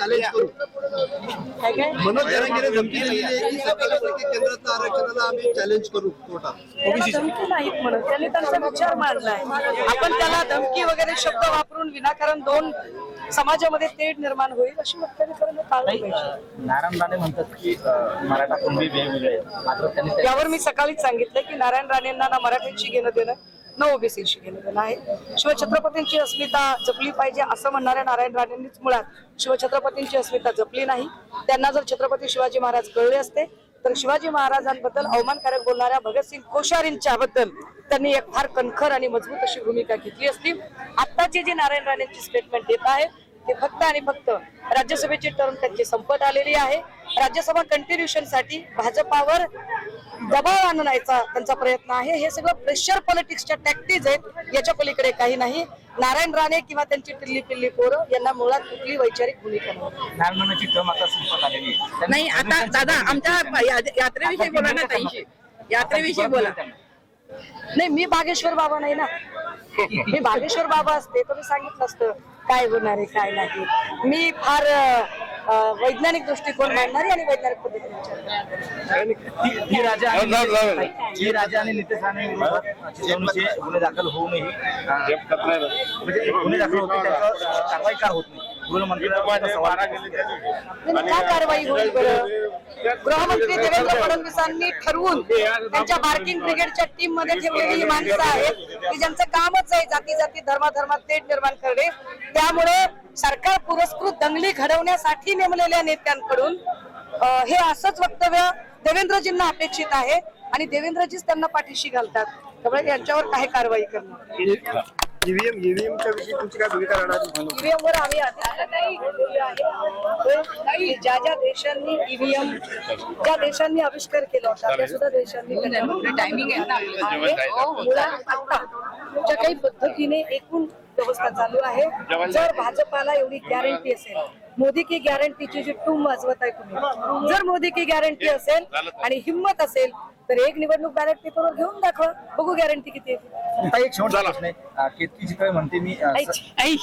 Challenge करू. मनोज जरांगेने धमकी दिलेली आहे की 17% केंद्राचं आरक्षणाला आम्ही चॅलेंज करू कोर्टात. धमकी नाहीत म्हणत, त्यांनी त्यांचा विचार मांडलाय. आपण त्याला धमकी वगैरे शब्द वापरून विनाकारण दोन समाजामध्ये तेढ निर्माण होईल अशी वक्तव्य करणं टाळलं पाहिजे. नारायण राणे म्हणतात की मराठा कुणबी वेगवेगळे मात्र त्यांनी यावर मी सकाळीच सांगितलं की नारायण राणेंना ना मराठ्यांशी घेणं देणं न ओबीसीशी घेणं देणं आहे. शिवछत्रपतींची अस्मिता जपली पाहिजे असं म्हणणाऱ्या नारायण राणेंनीच मुळात शिवछत्रपतींची अस्मिता जपली नाही. त्यांना जर छत्रपती शिवाजी महाराज कळले असते तर शिवाजी महाराजांबद्दल अवमानकारक बोलणाऱ्या भगतसिंग कोश्यारींच्या बद्दल त्यांनी एक फार कणखर आणि मजबूत अशी भूमिका घेतली असती. आत्ताची जी नारायण राणेंची स्टेटमेंट येत आहे ते फक्त आणि फक्त राज्यसभेची टर्म त्यांची संपत आलेली आहे. राज्यसभा कंटिन्युएशन साठी भाजपावर दबाव आणण्याचा त्यांचा प्रयत्न आहे. हे सगळं प्रेशर पॉलिटिक्सच्या टॅक्टिक्स आहेत, याच्या पलीकडे काही नाही. नारायण राणे किंवा त्यांची टिल्ली पिल्ली पोरं यांना मुळात कुठली वैचारिक भूमिका नाही. नारायणाची टर्म आता संपत आलेली आहे. नाही आता दादा आमच्या यात्रेविषयी बोला ना ताई, यात्रेविषयी बोला. नाही, मी बागेश्वर बाबा नाही ना. मी बागेश्वर बाबा असते तर मी सांगितलं असतं काय होणार आहे काय नाही. मी फार वैज्ञानिक दृष्टिकोन मांडणारी आणि वैज्ञानिक पद्धतीने जी राजा आणि नितेश राणे विरोधात गुन्हे दाखल होऊनही म्हणजे गुन्हे दाखल होते त्याचं कारवाई का होत नाही? का कारवाई होईल बरं? गृहमंत्री देवेंद्र फडणवीसांनी ठरवून त्यांच्या बार्किंग ब्रिगेडच्या टीम मध्ये ठेवलेली ही माणसं आहेत की ज्यांचं कामच आहे जाती जाती धर्माधर्मात तेढ निर्माण करणे. त्यामुळे सरकार पुरस्कृत दंगली घडवण्यासाठी नेमलेल्या नेत्यांकडून हे असंच वक्तव्य देवेंद्रजींना अपेक्षित आहे आणि देवेंद्रजीच त्यांना पाठीशी घालतात. त्यामुळे यांच्यावर काही कारवाई करणार. ईव्हीएमच्या विषयी तुमची काय भूमिका राहणार? ईव्हीएम वर आम्ही आधी बोललेलो आहे. ज्या ज्या देशांनी ईव्हीएम ज्या देशांनी आविष्कार केला होता त्या सुद्धा देशांनी टायमिंग आता ज्या काही पद्धतीने एकूण व्यवस्था चालू आहे. जर भाजपाला एवढी गॅरंटी असेल, मोदी की गॅरंटीची जी टूम वाजवत आहे तुम्ही, जर मोदी की गॅरंटी असेल आणि हिंमत असेल तर एक निवडणूक बॅलेट पेपरवर घेऊन दाखवा, बघू गॅरंटी किती आहे. एक शेवट झालाच नाही. केतकी चित्र म्हणते मी असं काही